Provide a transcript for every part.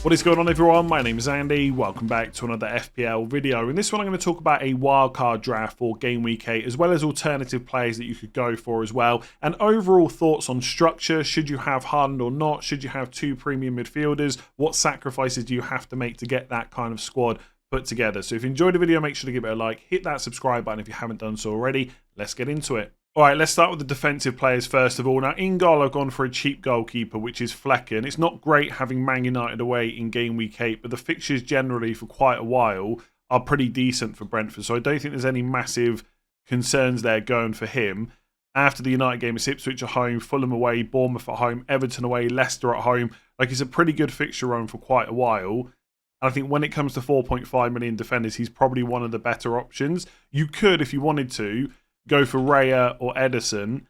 What is going on, everyone? My name is Andy. Welcome back to another FPL video. In this one I'm going to talk about a wildcard draft for Game Week 8 as well as alternative plays that you could go for as well, and overall thoughts on structure. Should you have Haaland or not? Should you have two premium midfielders? What sacrifices do you have to make to get that kind of squad put together? So if you enjoyed the video, make sure to give it a like, hit that subscribe button if you haven't done so already. Let's get into it. Alright, let's start with the defensive players first of all. Now, in goal, I've gone for a cheap goalkeeper, which is Flekken. It's not great having Man United away in Game Week 8, but the fixtures generally for quite a while are pretty decent for Brentford, so I don't think there's any massive concerns there going for him. After the United game, it's Ipswich at home, Fulham away, Bournemouth at home, Everton away, Leicester at home. Like, it's a pretty good fixture run for quite a while. And I think when it comes to 4.5 million defenders, he's probably one of the better options. You could, if you wanted to, go for Raya or Edison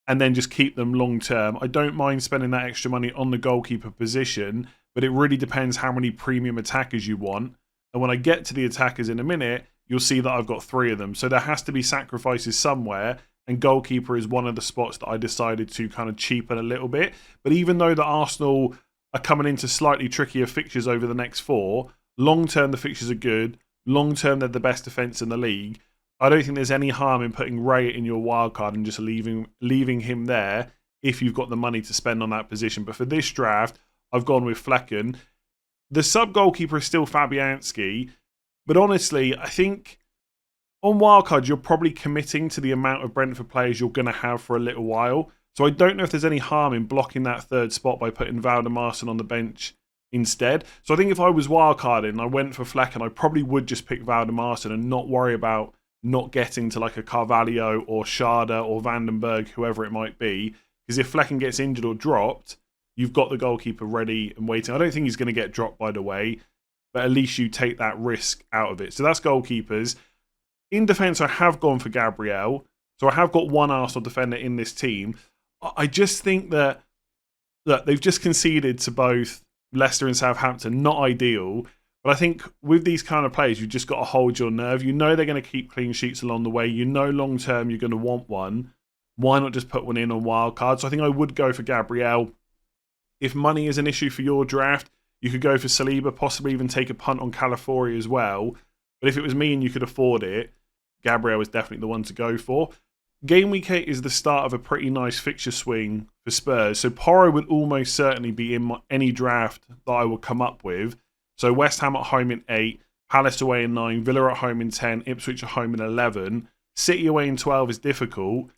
and then just keep them long term. I don't mind spending that extra money on the goalkeeper position, but it really depends how many premium attackers you want. And when I get to the attackers in a minute, you'll see that I've got 3 of them. So there has to be sacrifices somewhere, and goalkeeper is one of the spots that I decided to kind of cheapen a little bit. But even though the Arsenal are coming into slightly trickier fixtures over the next 4, long term the fixtures are good. Long term they're the best defence in the league. I don't think there's any harm in putting Ray in your wildcard and just leaving him there if you've got the money to spend on that position. But for this draft, I've gone with Flekken. The sub-goalkeeper is still Fabianski, but honestly, I think on wildcard, you're probably committing to the amount of Brentford players you're going to have for a little while. So I don't know if there's any harm in blocking that third spot by putting Valdemarsson on the bench instead. So I think if I was wildcarding and I went for Flekken, I probably would just pick Valdemarsson and not worry about not getting to like a Carvalho or Schade or Vandenberg, whoever it might be. Because if Flekken gets injured or dropped, you've got the goalkeeper ready and waiting. I don't think he's going to get dropped, by the way, but at least you take that risk out of it. So that's goalkeepers. In defence, I have gone for Gabriel. So I have got one Arsenal defender in this team. I just think that they've just conceded to both Leicester and Southampton. Not ideal. But I think with these kind of players, you've just got to hold your nerve. You know they're going to keep clean sheets along the way. You know long term you're going to want one. Why not just put one in on wildcard? So I think I would go for Gabriel. If money is an issue for your draft, you could go for Saliba, possibly even take a punt on Calafiori as well. But if it was me and you could afford it, Gabriel is definitely the one to go for. Game Week 8 is the start of a pretty nice fixture swing for Spurs. So Porro would almost certainly be in any draft that I would come up with. So West Ham at home in 8, Palace away in 9, Villa at home in 10, Ipswich at home in 11. City away in 12 is difficult,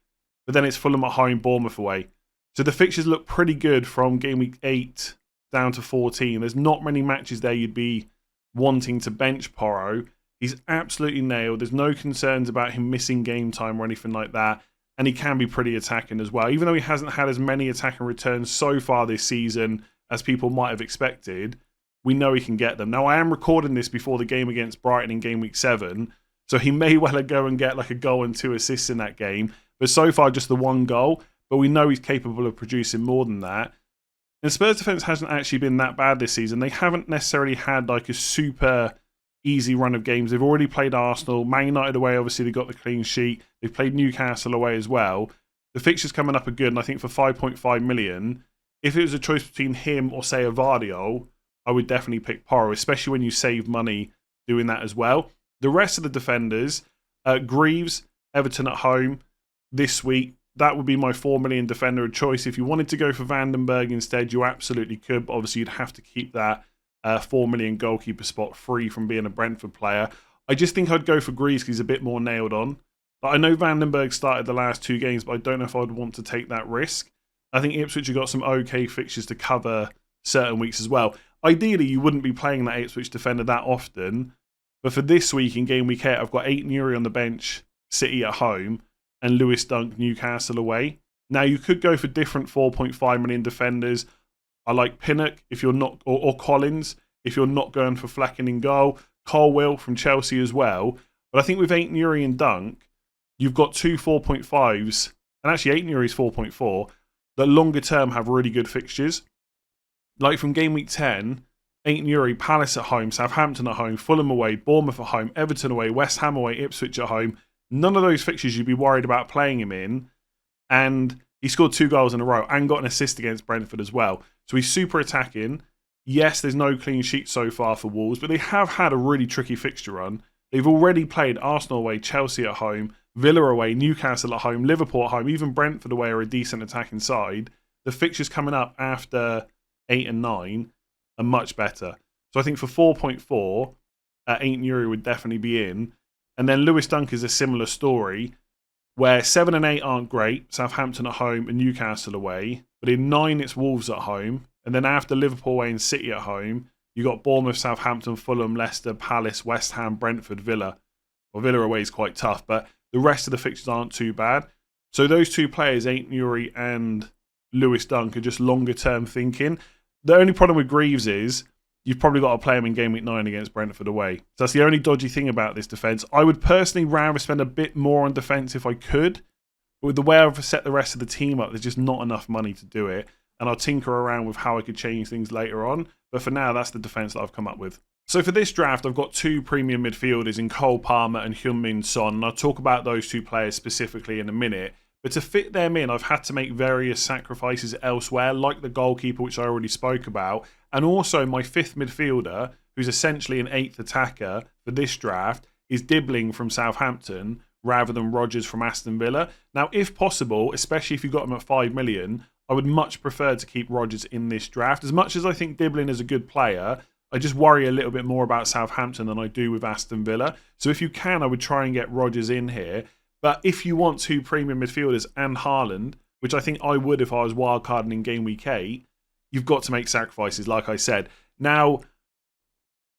but then it's Fulham at home, Bournemouth away. So the fixtures look pretty good from Game Week 8 down to 14. There's not many matches there you'd be wanting to bench Porro. He's absolutely nailed. There's no concerns about him missing game time or anything like that. And he can be pretty attacking as well. Even though he hasn't had as many attacking returns so far this season as people might have expected, we know he can get them. Now, I am recording this before the game against Brighton in Game Week 7, so he may well go and get like a goal and 2 assists in that game. But so far, just the 1 goal. But we know he's capable of producing more than that. And Spurs' defence hasn't actually been that bad this season. They haven't necessarily had like a super easy run of games. They've already played Arsenal. Man United away, obviously, they got the clean sheet. They've played Newcastle away as well. The fixtures coming up are good, and I think for 5.5 million, if it was a choice between him or, say, a Vardio, I would definitely pick Porro, especially when you save money doing that as well. The rest of the defenders, Greaves, Everton at home this week. That would be my 4 million defender of choice. If you wanted to go for Vandenberg instead, you absolutely could. But obviously, you'd have to keep that 4 million goalkeeper spot free from being a Brentford player. I just think I'd go for Greaves because he's a bit more nailed on. But I know Vandenberg started the last 2 games, but I don't know if I'd want to take that risk. I think Ipswich have got some okay fixtures to cover certain weeks as well. Ideally, you wouldn't be playing that Ipswich defender that often. But for this week in Game Week 8, I've got 8 Nuri on the bench, City at home, and Lewis Dunk, Newcastle away. Now, you could go for different 4.5 million defenders. I like Pinnock if you're not, or Collins if you're not going for Flekken in goal. Colwill from Chelsea as well. But I think with 8 Nuri and Dunk, you've got 2 4.5s, and actually 8 Nuri is 4.4, that longer term have really good fixtures. Like from Game Week 10, 8 Nuri, Palace at home, Southampton at home, Fulham away, Bournemouth at home, Everton away, West Ham away, Ipswich at home. None of those fixtures you'd be worried about playing him in. And he scored 2 goals in a row and got an assist against Brentford as well. So he's super attacking. yes, there's no clean sheet so far for Wolves, but they have had a really tricky fixture run. They've already played Arsenal away, Chelsea at home, Villa away, Newcastle at home, Liverpool at home, even Brentford away are a decent attacking side. The fixtures coming up after 8 and 9 are much better. So I think for 4.4, €8 would definitely be in. And then Lewis Dunk is a similar story, where 7 and 8 aren't great, Southampton at home and Newcastle away. But in 9, it's Wolves at home. And then after Liverpool away and City at home, you got Bournemouth, Southampton, Fulham, Leicester, Palace, West Ham, Brentford, Villa. Well, Villa away is quite tough, but the rest of the fixtures aren't too bad. So those two players, Aït-Nouri and Lewis Dunk, are just longer term thinking. The only problem with Greaves is you've probably got to play him in Game Week 9 against Brentford away. So that's the only dodgy thing about this defence. I would personally rather spend a bit more on defence if I could. But with the way I've set the rest of the team up, there's just not enough money to do it. And I'll tinker around with how I could change things later on. But for now, that's the defence that I've come up with. So for this draft, I've got 2 premium midfielders in Cole Palmer and Heung-min Son. And I'll talk about those 2 players specifically in a minute. But to fit them in, I've had to make various sacrifices elsewhere, like the goalkeeper, which I already spoke about. And also my 5th midfielder, who's essentially an 8th attacker for this draft, is Dibbling from Southampton rather than Rodgers from Aston Villa. Now, if possible, especially if you got him at 5 million, I would much prefer to keep Rodgers in this draft. As much as I think Dibbling is a good player, I just worry a little bit more about Southampton than I do with Aston Villa. So if you can, I would try and get Rodgers in here. But if you want 2 premium midfielders and Haaland, which I think I would if I was wildcarding in Game Week 8, you've got to make sacrifices, like I said. Now,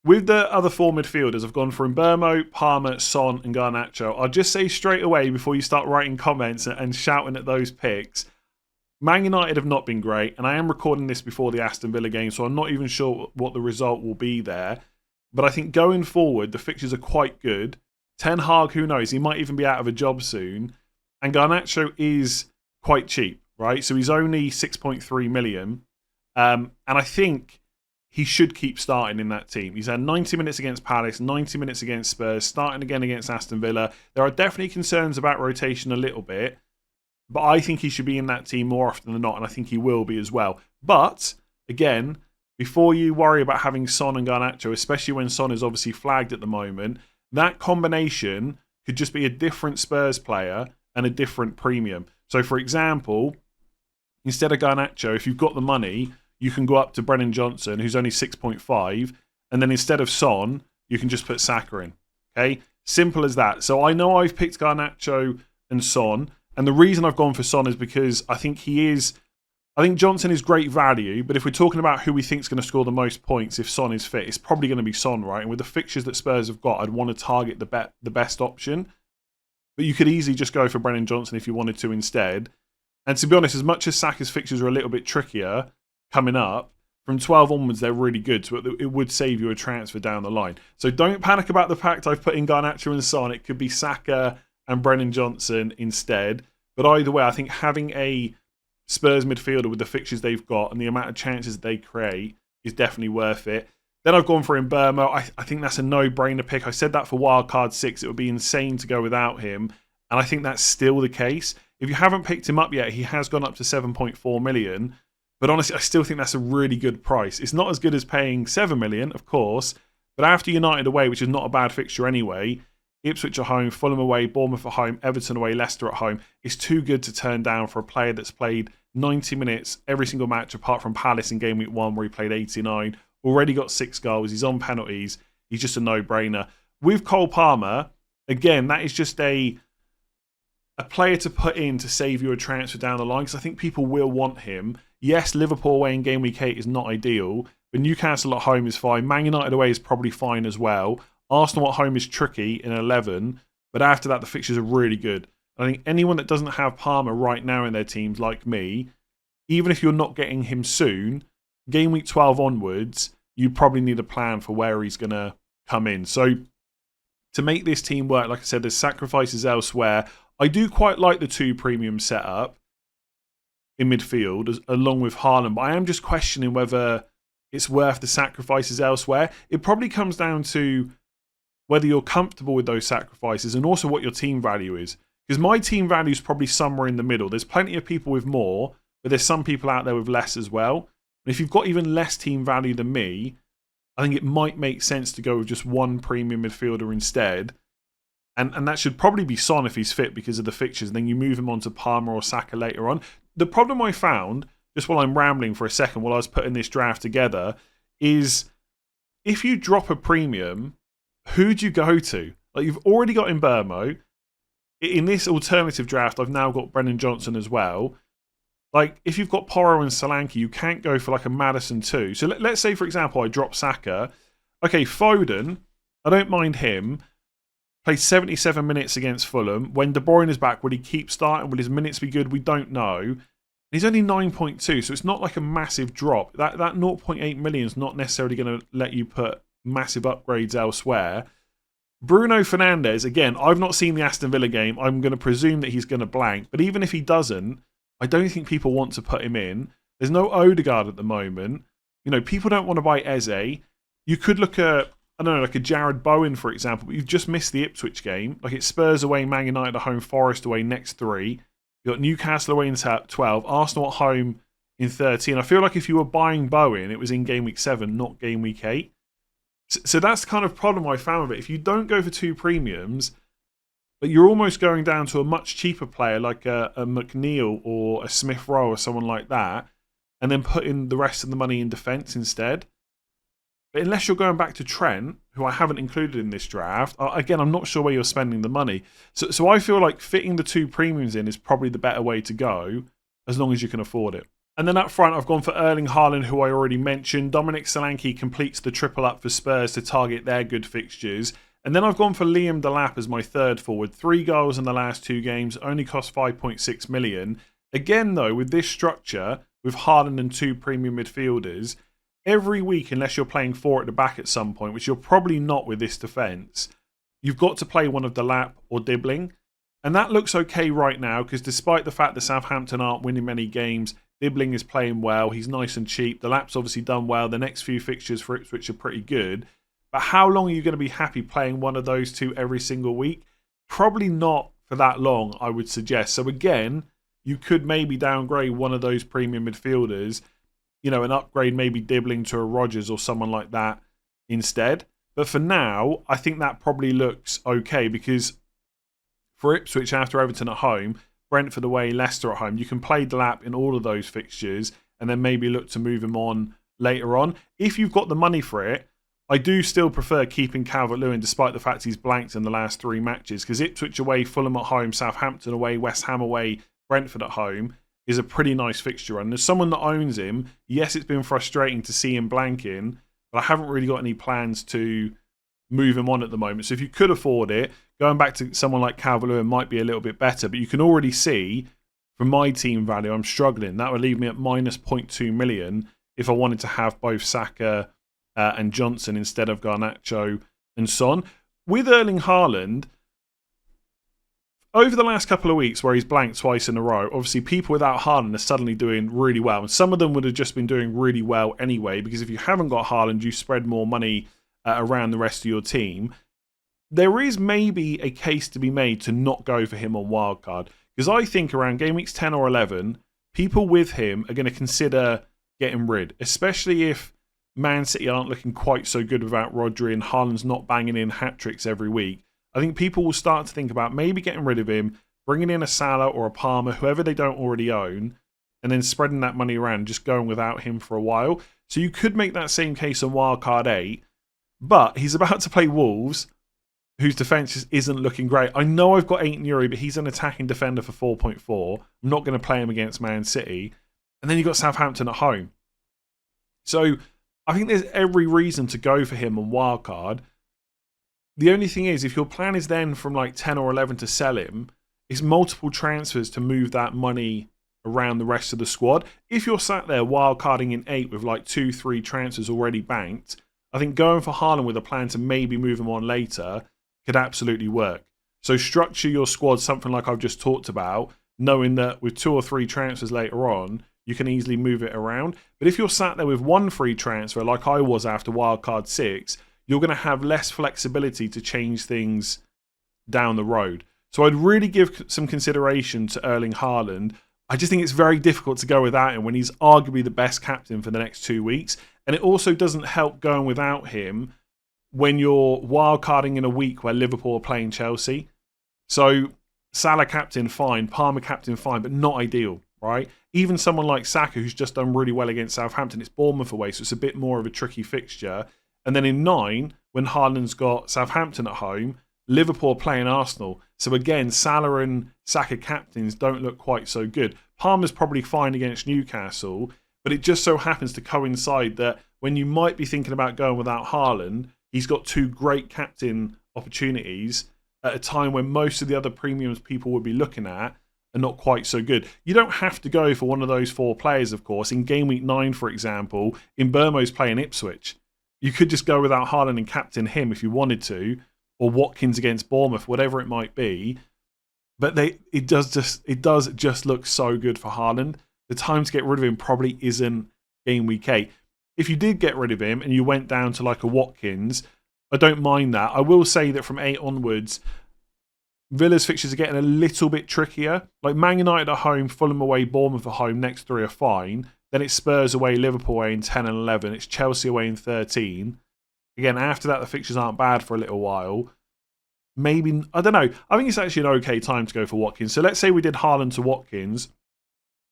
with the other 4 midfielders, I've gone for Mbeumo, Palmer, Son and Garnacho. I'll just say straight away before you start writing comments and shouting at those picks, Man United have not been great, and I am recording this before the Aston Villa game, so I'm not even sure what the result will be there. But I think going forward, the fixtures are quite good. Ten Hag, who knows, he might even be out of a job soon. And Garnacho is quite cheap, right? So he's only 6.3 million. And I think he should keep starting in that team. He's had 90 minutes against Palace, 90 minutes against Spurs, starting again against Aston Villa. There are definitely concerns about rotation a little bit. But I think he should be in that team more often than not, and I think he will be as well. But, again, before you worry about having Son and Garnacho, especially when Son is obviously flagged at the moment, that combination could just be a different Spurs player and a different premium. So, for example, instead of Garnacho, if you've got the money, you can go up to Brennan Johnson, who's only 6.5, and then instead of Son, you can just put Saka in. Okay? Simple as that. So I know I've picked Garnacho and Son, and the reason I've gone for Son is because I think Johnson is great value, but if we're talking about who we think is going to score the most points if Son is fit, it's probably going to be Son, right? And with the fixtures that Spurs have got, I'd want to target the best option. But you could easily just go for Brennan Johnson if you wanted to instead. And to be honest, as much as Saka's fixtures are a little bit trickier coming up, from 12 onwards, they're really good. So it would save you a transfer down the line. So don't panic about the fact I've put in Garnacho and Son. It could be Saka and Brennan Johnson instead. But either way, I think having a Spurs midfielder with the fixtures they've got and the amount of chances they create is definitely worth it. Then I've gone for Mbeumo. I think that's a no-brainer pick. I said that for Wildcard 6. It would be insane to go without him. And I think that's still the case. If you haven't picked him up yet, he has gone up to 7.4 million. But honestly, I still think that's a really good price. It's not as good as paying 7 million, of course. But after United away, which is not a bad fixture anyway, Ipswich at home, Fulham away, Bournemouth at home, Everton away, Leicester at home, it's too good to turn down for a player that's played 90 minutes every single match apart from Palace in Game Week 1 where he played 89. Already got 6 goals. He's on penalties. He's just a no-brainer. With Cole Palmer, again, that is just a player to put in to save you a transfer down the line because I think people will want him. Yes, Liverpool away in Game Week 8 is not ideal, but Newcastle at home is fine. Man United away is probably fine as well. Arsenal at home is tricky in 11, but after that, the fixtures are really good. I think anyone that doesn't have Palmer right now in their teams, like me, even if you're not getting him soon, Game Week 12 onwards, you probably need a plan for where he's going to come in. So to make this team work, like I said, there's sacrifices elsewhere. I do quite like the 2 premium setup in midfield, along with Haaland, but I am just questioning whether it's worth the sacrifices elsewhere. It probably comes down to whether you're comfortable with those sacrifices and also what your team value is. Because my team value is probably somewhere in the middle. There's plenty of people with more, but there's some people out there with less as well. And if you've got even less team value than me, I think it might make sense to go with just one premium midfielder instead. And that should probably be Son if he's fit because of the fixtures. And then you move him on to Palmer or Saka later on. The problem I found, just while I'm rambling for a second, while I was putting this draft together, is if you drop a premium, who do you go to? Like, you've already got Mbeumo. In this alternative draft, I've now got Brennan Johnson as well. Like, if you've got Porro and Solanke, you can't go for like a Maddison too. So let's say, for example, I drop Saka. Okay, Foden, I don't mind him. Played 77 minutes against Fulham. When De Bruyne is back, will he keep starting? Will his minutes be good? We don't know. He's only 9.2, so it's not like a massive drop. That 0.8 million is not necessarily going to let you put massive upgrades elsewhere. Bruno Fernandes, again, I've not seen the Aston Villa game. I'm going to presume that he's going to blank. But even if he doesn't, I don't think people want to put him in. There's no Odegaard at the moment. You know, people don't want to buy Eze. You could look at, I don't know, like a Jared Bowen, for example, but you've just missed the Ipswich game. Like, it's Spurs away, Man United at home, Forest away next 3. You've got Newcastle away in 12, Arsenal at home in 13. I feel like if you were buying Bowen, it was in game week 7, not game week 8. So that's the kind of problem I found with it. If you don't go for 2 premiums, but you're almost going down to a much cheaper player like a McNeil or a Smith Rowe or someone like that, and then put in the rest of the money in defence instead. But unless you're going back to Trent, who I haven't included in this draft, again, I'm not sure where you're spending the money. So I feel like fitting the 2 premiums in is probably the better way to go, as long as you can afford it. And then up front, I've gone for Erling Haaland, who I already mentioned. Dominic Solanke completes the triple up for Spurs to target their good fixtures. And then I've gone for Liam Delap as my third forward. 3 goals in the last 2 games, only cost 5.6 million. Again, though, with this structure, with Haaland and 2 premium midfielders, every week, unless you're playing 4 at the back at some point, which you're probably not with this defence, you've got to play one of Delap or Dibbling. And that looks okay right now, because despite the fact that Southampton aren't winning many games, Dibbling is playing well. He's nice and cheap. Delap's obviously done well. The next few fixtures for Ipswich are pretty good. But how long are you going to be happy playing one of those 2 every single week? Probably not for that long, I would suggest. So again, you could maybe downgrade one of those premium midfielders, you know, and upgrade maybe Dibbling to a Rodgers or someone like that instead. But for now, I think that probably looks okay, because for Ipswich after Everton at home, Brentford away, Leicester at home, you can play Delap in all of those fixtures and then maybe look to move him on later on. If you've got the money for it, I do still prefer keeping Calvert-Lewin despite the fact he's blanked in the last 3 matches, because Ipswich away, Fulham at home, Southampton away, West Ham away, Brentford at home is a pretty nice fixture. And as someone that owns him, yes, it's been frustrating to see him blanking, but I haven't really got any plans to move him on at the moment. So if you could afford it, going back to someone like Calvert-Lewin might be a little bit better, but you can already see from my team value, I'm struggling. That would leave me at minus 0.2 million if I wanted to have both Saka and Johnson instead of Garnacho and Son. With Erling Haaland, over the last couple of weeks where he's blanked twice in a row, obviously people without Haaland are suddenly doing really well. And some of them would have just been doing really well anyway, because if you haven't got Haaland, you spread more money around the rest of your team. There is maybe a case to be made to not go for him on wildcard, because I think around game weeks 10 or 11, people with him are going to consider getting rid, especially if Man City aren't looking quite so good without Rodri and Haaland's not banging in hat-tricks every week. I think people will start to think about maybe getting rid of him, bringing in a Salah or a Palmer, whoever they don't already own, and then spreading that money around, just going without him for a while. So you could make that same case on wildcard 8, but he's about to play Wolves, whose defence just isn't looking great. I know I've got 8 Nuri, but he's an attacking defender for 4.4. I'm not going to play him against Man City. And then you've got Southampton at home. So I think there's every reason to go for him on wildcard. The only thing is, if your plan is then from like 10 or 11 to sell him, it's multiple transfers to move that money around the rest of the squad. If you're sat there wildcarding in 8 with like 2-3 transfers already banked, I think going for Haaland with a plan to maybe move him on later could absolutely work. So structure your squad something like I've just talked about, knowing that with 2 or 3 transfers later on, you can easily move it around. But if you're sat there with 1 free transfer, like I was after wildcard 6, you're going to have less flexibility to change things down the road. So I'd really give some consideration to Erling Haaland. I just think it's very difficult to go without him when he's arguably the best captain for the next 2 weeks. And it also doesn't help going without him when you're wildcarding in a week where Liverpool are playing Chelsea. So Salah captain, fine. Palmer captain, fine, but not ideal, right? Even someone like Saka, who's just done really well against Southampton, it's Bournemouth away, so it's a bit more of a tricky fixture. And then in 9, when Haaland's got Southampton at home, Liverpool playing Arsenal. So again, Salah and Saka captains don't look quite so good. Palmer's probably fine against Newcastle, but it just so happens to coincide that when you might be thinking about going without Haaland, he's got 2 great captain opportunities at a time when most of the other premiums people would be looking at are not quite so good. You don't have to go for one of those 4 players, of course. In game week 9, for example, in Burmo's playing Ipswich, you could just go without Haaland and captain him if you wanted to, or Watkins against Bournemouth, whatever it might be. But it does just look so good for Haaland. The time to get rid of him probably isn't game week 8. If you did get rid of him and you went down to like a Watkins, I don't mind that. I will say that from 8 onwards, Villa's fixtures are getting a little bit trickier. Like Man United at home, Fulham away, Bournemouth at home, next 3 are fine. Then it's Spurs away, Liverpool away in 10 and 11. It's Chelsea away in 13. Again, after that, the fixtures aren't bad for a little while. Maybe, I don't know. I think it's actually an okay time to go for Watkins. So let's say we did Haaland to Watkins.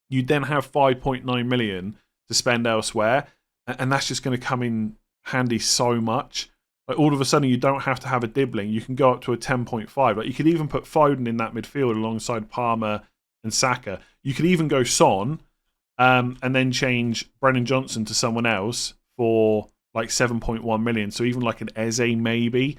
You'd then have 5.9 million to spend elsewhere. And that's just going to come in handy so much. Like all of a sudden, you don't have to have a dibbling. You can go up to a 10.5. Like you could even put Foden in that midfield alongside Palmer and Saka. You could even go Son and then change Brennan Johnson to someone else for like 7.1 million. So even like an Eze maybe.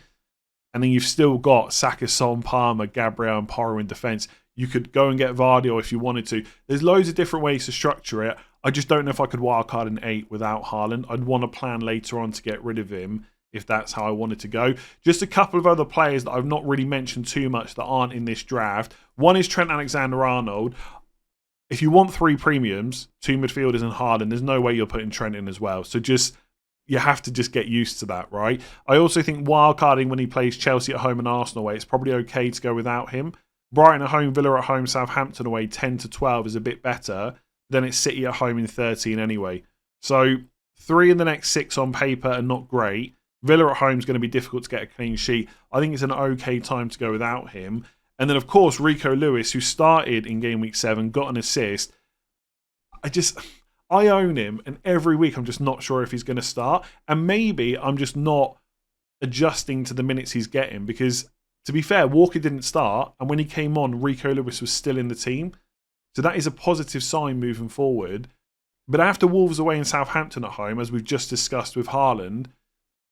And then you've still got Saka, Son, Palmer, Gabriel and Porro in defence. You could go and get Vardio if you wanted to. There's loads of different ways to structure it. I just don't know if I could wildcard in 8 without Haaland. I'd want to plan later on to get rid of him if that's how I wanted to go. Just a couple of other players that I've not really mentioned too much that aren't in this draft. One is Trent Alexander-Arnold. If you want 3 premiums, 2 midfielders and Haaland, there's no way you're putting Trent in as well. So you have to just get used to that, right? I also think wildcarding when he plays Chelsea at home and Arsenal away, it's probably okay to go without him. Brighton at home, Villa at home, Southampton away, 10 to 12 is a bit better. Then it's City at home in 13 anyway. So 3 in the next 6 on paper are not great. Villa at home is going to be difficult to get a clean sheet. I think it's an okay time to go without him. And then, of course, Rico Lewis, who started in game week 7, got an assist. I own him, and every week I'm just not sure if he's going to start. And maybe I'm just not adjusting to the minutes he's getting because, to be fair, Walker didn't start, and when he came on, Rico Lewis was still in the team. So that is a positive sign moving forward. But after Wolves away and Southampton at home, as we've just discussed with Haaland,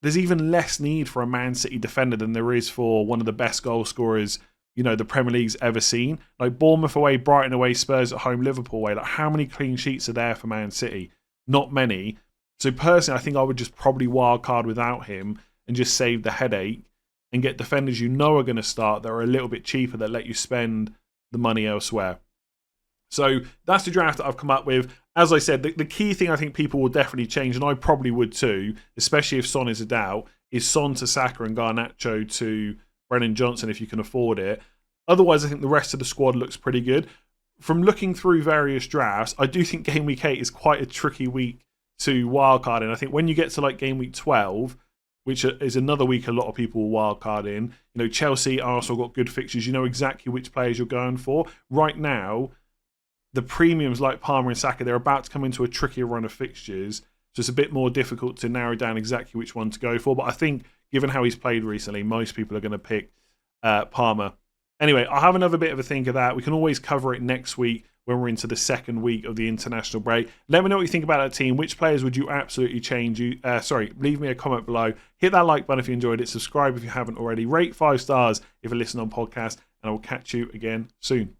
there's even less need for a Man City defender than there is for one of the best goal scorers, the Premier League's ever seen. Like Bournemouth away, Brighton away, Spurs at home, Liverpool away. Like how many clean sheets are there for Man City? Not many. So personally, I think I would just probably wildcard without him and just save the headache and get defenders you know are going to start that are a little bit cheaper that let you spend the money elsewhere. So that's the draft that I've come up with. As I said, the key thing I think people will definitely change, and I probably would too, especially if Son is a doubt, is Son to Saka and Garnacho to Brennan Johnson if you can afford it. Otherwise, I think the rest of the squad looks pretty good. From looking through various drafts, I do think Game Week 8 is quite a tricky week to wildcard in. I think when you get to like Game Week 12, which is another week a lot of people will wildcard in, Chelsea, Arsenal got good fixtures. You know exactly which players you're going for. Right now, the premiums like Palmer and Saka, they're about to come into a trickier run of fixtures. So it's a bit more difficult to narrow down exactly which one to go for. But I think, given how he's played recently, most people are going to pick Palmer. Anyway, I'll have another bit of a think of that. We can always cover it next week when we're into the second week of the international break. Let me know what you think about that team. Which players would you absolutely change? Leave me a comment below. Hit that like button if you enjoyed it. Subscribe if you haven't already. Rate 5 stars if you listen on podcast. And I will catch you again soon.